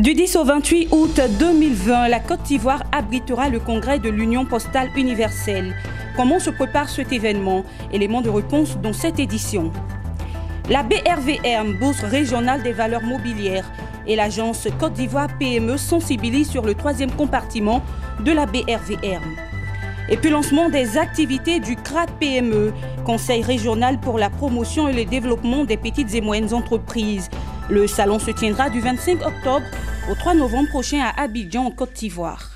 Du 10 au 28 août 2020, la Côte d'Ivoire abritera le congrès de l'Union postale universelle. Comment se prépare cet événement? Éléments de réponse dans cette édition. La BRVM, Bourse régionale des valeurs mobilières, et l'agence Côte d'Ivoire PME sensibilisent sur le troisième compartiment de la BRVM. Et puis lancement des activités du CRAD PME, Conseil régional pour la promotion et le développement des petites et moyennes entreprises. Le salon se tiendra du 25 octobre au 3 novembre prochain à Abidjan, en Côte d'Ivoire.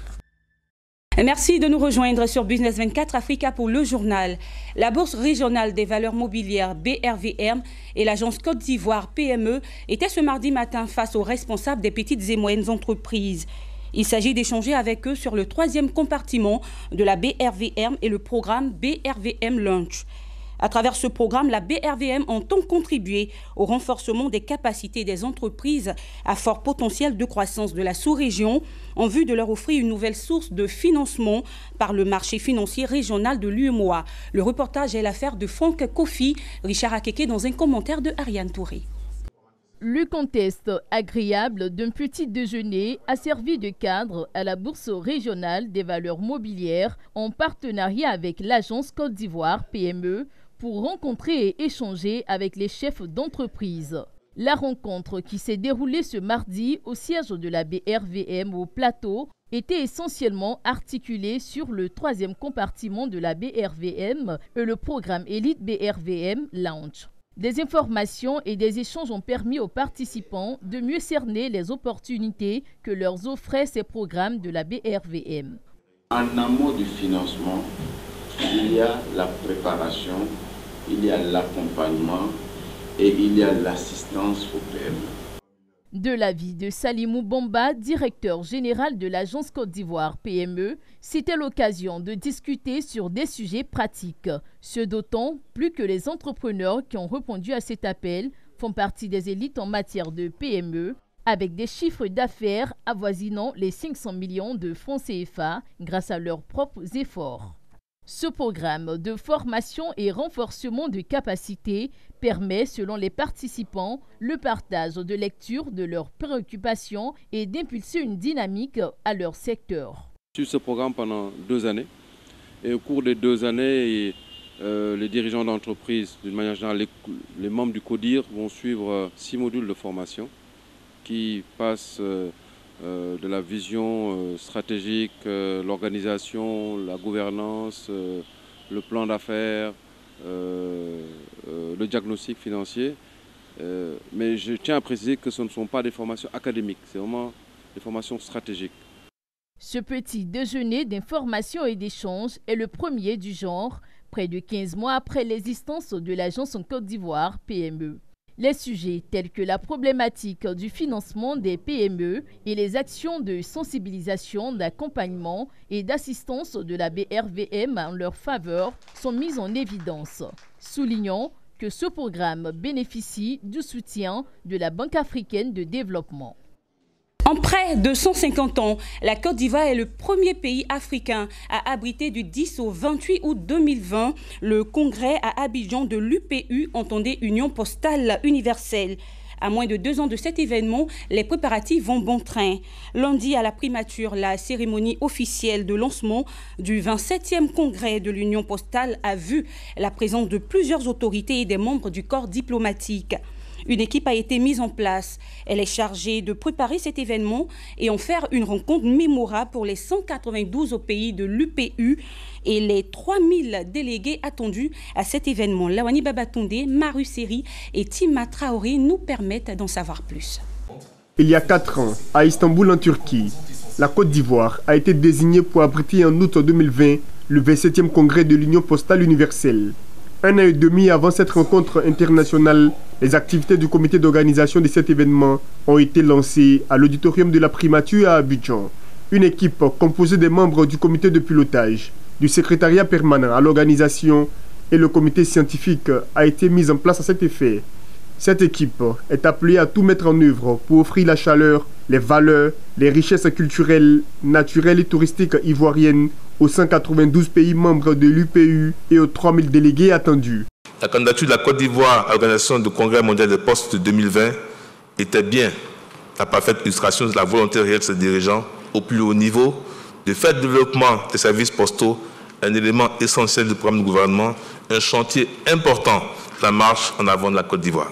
Merci de nous rejoindre sur Business 24 Africa pour le journal. La Bourse régionale des valeurs mobilières BRVM et l'agence Côte d'Ivoire PME étaient ce mardi matin face aux responsables des petites et moyennes entreprises. Il s'agit d'échanger avec eux sur le troisième compartiment de la BRVM et le programme BRVM Launch. À travers ce programme, la BRVM entend contribuer au renforcement des capacités des entreprises à fort potentiel de croissance de la sous-région en vue de leur offrir une nouvelle source de financement par le marché financier régional de l'UEMOA. Le reportage est l'affaire de Franck Kofi, Richard Akeke dans un commentaire de Ariane Touré. Le contexte agréable d'un petit déjeuner a servi de cadre à la Bourse régionale des valeurs mobilières en partenariat avec l'agence Côte d'Ivoire PME pour rencontrer et échanger avec les chefs d'entreprise. La rencontre qui s'est déroulée ce mardi au siège de la BRVM au Plateau était essentiellement articulée sur le troisième compartiment de la BRVM et le programme Elite BRVM Launch. Des informations et des échanges ont permis aux participants de mieux cerner les opportunités que leur offraient ces programmes de la BRVM. En amont du financement, il y a la préparation, il y a l'accompagnement et il y a l'assistance au PME. De l'avis de Salimou Bamba, directeur général de l'agence Côte d'Ivoire PME, c'était l'occasion de discuter sur des sujets pratiques. Ce d'autant plus que les entrepreneurs qui ont répondu à cet appel font partie des élites en matière de PME, avec des chiffres d'affaires avoisinant les 500 millions de francs CFA grâce à leurs propres efforts. Ce programme de formation et renforcement de capacités permet, selon les participants, le partage de lecture de leurs préoccupations et d'impulser une dynamique à leur secteur. Sur ce programme pendant 2 années, et au cours des 2 années, les dirigeants d'entreprise, d'une manière générale, les membres du CODIR vont suivre 6 modules de formation qui passent de la vision stratégique, l'organisation, la gouvernance, le plan d'affaires, le diagnostic financier. Mais je tiens à préciser que ce ne sont pas des formations académiques, c'est vraiment des formations stratégiques. Ce petit déjeuner d'information et d'échange est le premier du genre, près de 15 mois après l'existence de l'agence en Côte d'Ivoire PME. Les sujets tels que la problématique du financement des PME et les actions de sensibilisation, d'accompagnement et d'assistance de la BRVM en leur faveur sont mis en évidence. Soulignons que ce programme bénéficie du soutien de la Banque africaine de développement. En près de 150 ans, la Côte d'Ivoire est le premier pays africain à abriter du 10 au 28 août 2020 le congrès à Abidjan de l'UPU, entendez Union postale universelle. À moins de 2 ans de cet événement, les préparatifs vont bon train. Lundi, à la primature, la cérémonie officielle de lancement du 27e congrès de l'Union postale a vu la présence de plusieurs autorités et des membres du corps diplomatique. Une équipe a été mise en place. Elle est chargée de préparer cet événement et en faire une rencontre mémorable pour les 192 pays de l'UPU et les 3000 délégués attendus à cet événement. Lawani Babatunde, Maru Seri et Tima Traoré nous permettent d'en savoir plus. Il y a 4 ans, à Istanbul en Turquie, la Côte d'Ivoire a été désignée pour abriter en août 2020 le 27e congrès de l'Union postale universelle. 1 an et demi avant cette rencontre internationale, les activités du comité d'organisation de cet événement ont été lancées à l'auditorium de la primature à Abidjan. Une équipe composée des membres du comité de pilotage, du secrétariat permanent à l'organisation et le comité scientifique a été mise en place à cet effet. Cette équipe est appelée à tout mettre en œuvre pour offrir la chaleur, les valeurs, les richesses culturelles, naturelles et touristiques ivoiriennes aux 192 pays membres de l'UPU et aux 3000 délégués attendus. La candidature de la Côte d'Ivoire à l'organisation du Congrès mondial des postes 2020 était bien la parfaite illustration de la volonté réelle de ses dirigeants au plus haut niveau de faire du développement des services postaux un élément essentiel du programme du gouvernement, un chantier important de la marche en avant de la Côte d'Ivoire.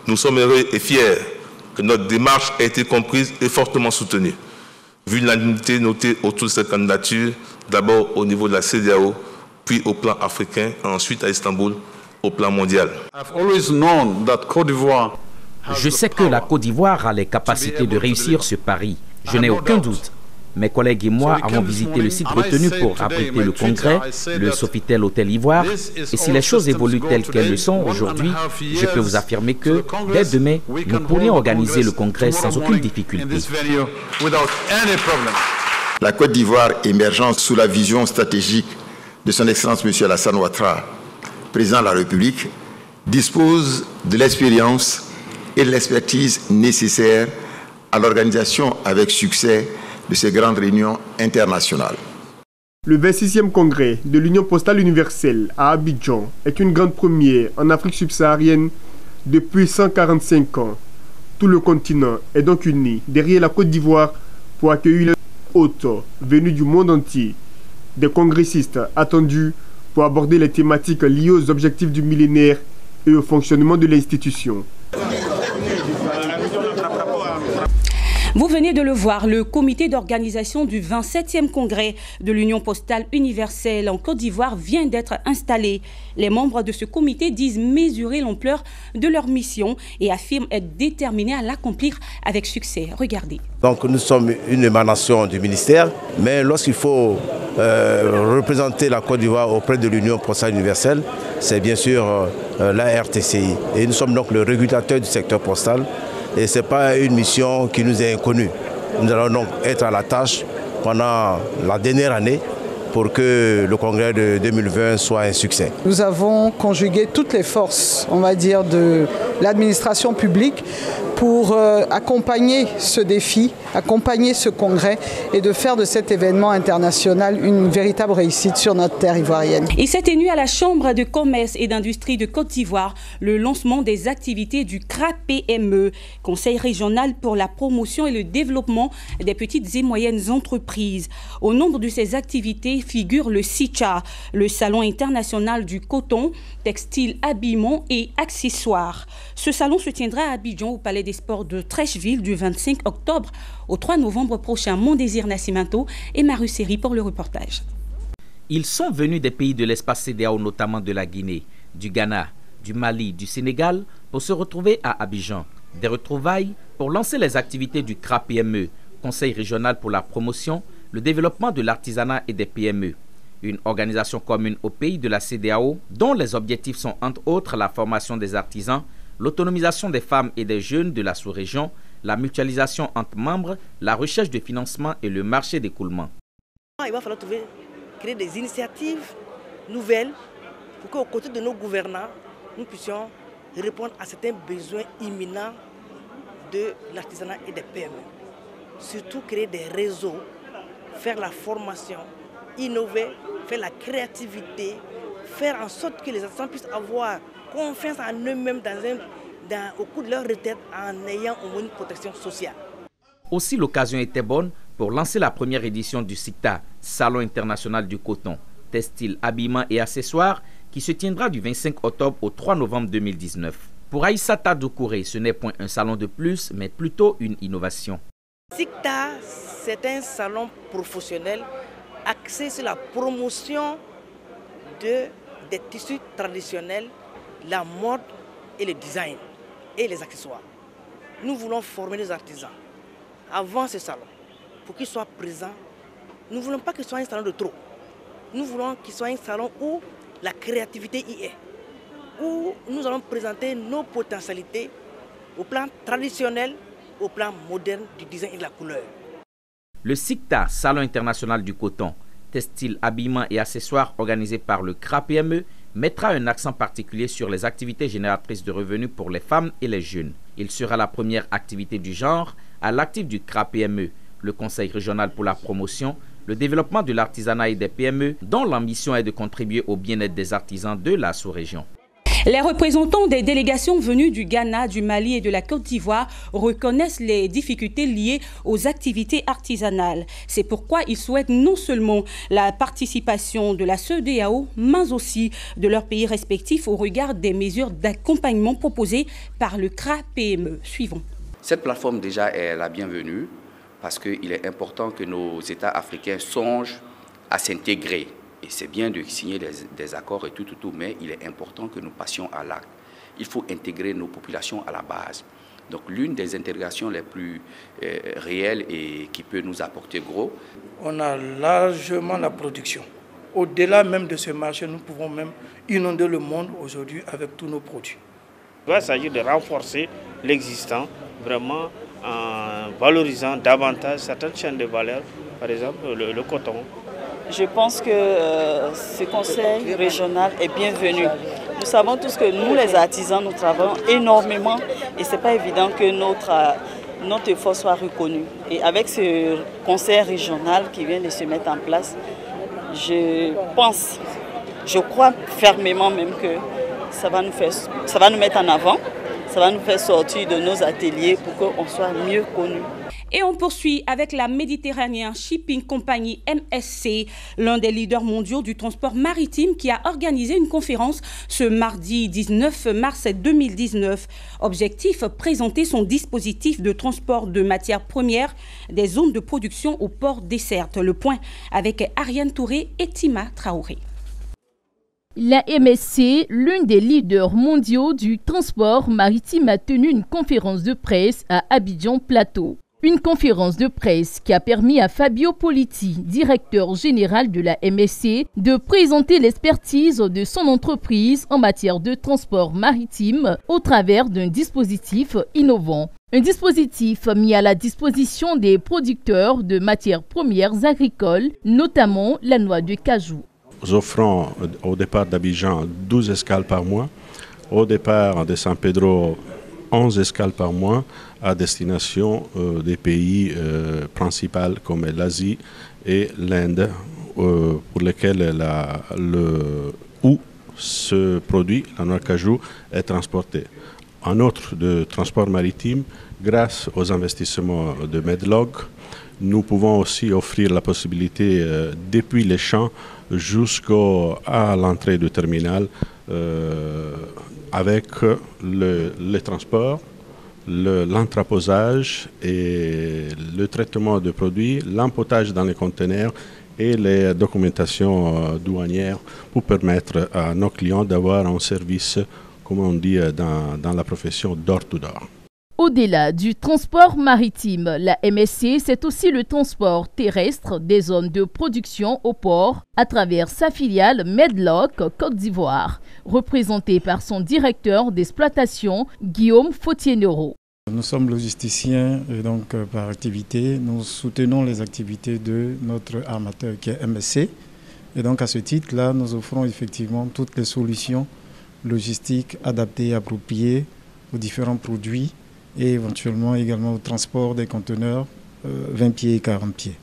Nous sommes heureux et fiers que notre démarche ait été comprise et fortement soutenue, vu l'unanimité notée autour de cette candidature, d'abord au niveau de la CEDEAO, puis au plan africain, et ensuite à Istanbul, au plan mondial. Je sais que la Côte d'Ivoire a les capacités de réussir ce pari. Je n'ai aucun doute. Mes collègues et moi avons visité le site retenu pour abriter le congrès, le Sofitel Hôtel Ivoire. Et si les choses évoluent telles qu'elles le sont aujourd'hui, je peux vous affirmer que, dès demain, nous pourrions organiser le congrès sans aucune difficulté. La Côte d'Ivoire émergeant sous la vision stratégique de son Excellence M. Alassane Ouattara, président de la République, dispose de l'expérience et de l'expertise nécessaires à l'organisation avec succès de ces grandes réunions internationales. Le 26e congrès de l'Union postale universelle à Abidjan est une grande première en Afrique subsaharienne depuis 145 ans. Tout le continent est donc uni derrière la Côte d'Ivoire pour accueillir les hôtes venus du monde entier, des congressistes attendus pour aborder les thématiques liées aux objectifs du millénaire et au fonctionnement de l'institution. Vous venez de le voir, le comité d'organisation du 27e congrès de l'Union postale universelle en Côte d'Ivoire vient d'être installé. Les membres de ce comité disent mesurer l'ampleur de leur mission et affirment être déterminés à l'accomplir avec succès. Regardez. Donc nous sommes une émanation du ministère, mais lorsqu'il faut représenter la Côte d'Ivoire auprès de l'Union postale universelle, c'est bien sûr la RTCI. Et nous sommes donc le régulateur du secteur postal. Et ce n'est pas une mission qui nous est inconnue. Nous allons donc être à la tâche pendant la dernière année pour que le congrès de 2020 soit un succès. Nous avons conjugué toutes les forces, on va dire, de l'administration publique pour accompagner ce défi, accompagner ce congrès et de faire de cet événement international une véritable réussite sur notre terre ivoirienne. Il s'est tenu à la Chambre de commerce et d'industrie de Côte d'Ivoire le lancement des activités du CRA-PME, Conseil régional pour la promotion et le développement des petites et moyennes entreprises. Au nombre de ces activités figure le SICHA, le Salon international du coton, textile, habillement et accessoires. Ce salon se tiendra à Abidjan au Palais des Sports de Trècheville du 25 octobre au 3 novembre prochain. Mon désir Nascimento et Maru Seri pour le reportage. Ils sont venus des pays de l'espace CEDEAO, notamment de la Guinée, du Ghana, du Mali, du Sénégal, pour se retrouver à Abidjan. Des retrouvailles pour lancer les activités du CRA-PME, Conseil régional pour la promotion, le développement de l'artisanat et des PME. Une organisation commune aux pays de la CEDEAO dont les objectifs sont entre autres la formation des artisans, l'autonomisation des femmes et des jeunes de la sous-région, la mutualisation entre membres, la recherche de financement et le marché d'écoulement. Il va falloir créer des initiatives nouvelles pour qu'aux côtés de nos gouvernants, nous puissions répondre à certains besoins imminents de l'artisanat et des PME. Surtout créer des réseaux, faire la formation, innover, faire la créativité, faire en sorte que les artisans puissent avoir confiance en eux-mêmes au cours de leur retraite en ayant au moins une protection sociale. Aussi, l'occasion était bonne pour lancer la première édition du SICTA, Salon international du coton, textile, habillement et accessoires, qui se tiendra du 25 octobre au 3 novembre 2019. Pour Aïssata Doucouré, ce n'est point un salon de plus, mais plutôt une innovation. SICTA, c'est un salon professionnel axé sur la promotion des tissus traditionnels, la mode et le design et les accessoires. Nous voulons former les artisans avant ce salon pour qu'ils soient présents. Nous ne voulons pas qu'il soit un salon de trop. Nous voulons qu'il soit un salon où la créativité y est, où nous allons présenter nos potentialités au plan traditionnel, au plan moderne du design et de la couleur. Le SICTA, Salon international du coton, textile, habillement et accessoires organisé par le CRA-PME, mettra un accent particulier sur les activités génératrices de revenus pour les femmes et les jeunes. Il sera la première activité du genre à l'actif du CRA-PME, le Conseil régional pour la promotion, le développement de l'artisanat et des PME, dont l'ambition est de contribuer au bien-être des artisans de la sous-région. Les représentants des délégations venues du Ghana, du Mali et de la Côte d'Ivoire reconnaissent les difficultés liées aux activités artisanales. C'est pourquoi ils souhaitent non seulement la participation de la CEDEAO, mais aussi de leurs pays respectifs au regard des mesures d'accompagnement proposées par le CRA-PME. Suivons. Cette plateforme déjà est la bienvenue parce qu'il est important que nos États africains songent à s'intégrer. Et c'est bien de signer des accords et tout, mais il est important que nous passions à l'acte. Il faut intégrer nos populations à la base. Donc l'une des intégrations les plus réelles et qui peut nous apporter gros. On a largement la production. Au-delà même de ce marché, nous pouvons même inonder le monde aujourd'hui avec tous nos produits. Il va s'agir de renforcer l'existant, vraiment en valorisant davantage certaines chaînes de valeur, par exemple le coton. Je pense que ce conseil régional est bienvenu. Nous savons tous que nous, les artisans, nous travaillons énormément et ce n'est pas évident que notre effort soit reconnu. Et avec ce conseil régional qui vient de se mettre en place, je crois fermement même que ça va nous mettre en avant, ça va nous faire sortir de nos ateliers pour qu'on soit mieux connus. Et on poursuit avec la Mediterranean Shipping Company MSC, l'un des leaders mondiaux du transport maritime qui a organisé une conférence ce mardi 19 mars 2019. Objectif, présenter son dispositif de transport de matières premières des zones de production au port dessertes. Le point avec Ariane Touré et Tima Traoré. La MSC, l'une des leaders mondiaux du transport maritime, a tenu une conférence de presse à Abidjan Plateau. Une conférence de presse qui a permis à Fabio Politi, directeur général de la MSC, de présenter l'expertise de son entreprise en matière de transport maritime au travers d'un dispositif innovant. Un dispositif mis à la disposition des producteurs de matières premières agricoles, notamment la noix de cajou. Nous offrons au départ d'Abidjan 12 escales par mois, au départ de San Pedro 11 escales par mois à destination des pays principaux comme l'Asie et l'Inde, pour lesquels où ce produit, la noix de cajou, est transporté. En outre de transport maritime, grâce aux investissements de Medlog, nous pouvons aussi offrir la possibilité depuis les champs jusqu'à l'entrée du terminal avec le transport, l'entreposage et le traitement de produits, l'empotage dans les conteneurs et les documentations douanières pour permettre à nos clients d'avoir un service, comme on dit dans la profession, door-to-door. Au-delà du transport maritime, la MSC, c'est aussi le transport terrestre des zones de production au port à travers sa filiale Medlock Côte d'Ivoire, représentée par son directeur d'exploitation, Guillaume Fautier-Nero. Nous sommes logisticiens et donc par activité, nous soutenons les activités de notre armateur qui est MSC. Et donc à ce titre-là, nous offrons effectivement toutes les solutions logistiques adaptées et appropriées aux différents produits et éventuellement également au transport des conteneurs 20 pieds et 40 pieds.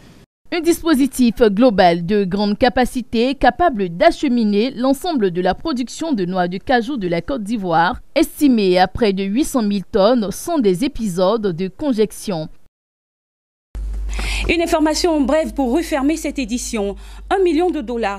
Un dispositif global de grande capacité capable d'acheminer l'ensemble de la production de noix de cajou de la Côte d'Ivoire, estimée à près de 800 000 tonnes, sans des épisodes de conjection. Une information brève pour refermer cette édition. $1 million,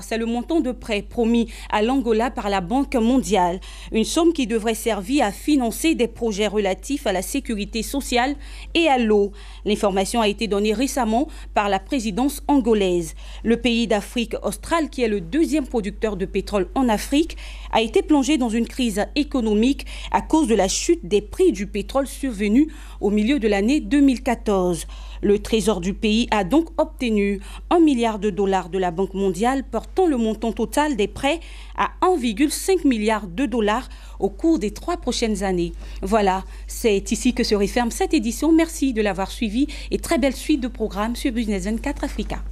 c'est le montant de prêt promis à l'Angola par la Banque mondiale. Une somme qui devrait servir à financer des projets relatifs à la sécurité sociale et à l'eau. L'information a été donnée récemment par la présidence angolaise. Le pays d'Afrique australe, qui est le deuxième producteur de pétrole en Afrique, a été plongé dans une crise économique à cause de la chute des prix du pétrole survenue au milieu de l'année 2014. Le trésor du pays a donc obtenu $1 milliard de la Banque mondiale, portant le montant total des prêts à $1,5 milliard au cours des 3 prochaines années. Voilà, c'est ici que se referme cette édition. Merci de l'avoir suivi et très belle suite de programmes sur Business 24 Africa.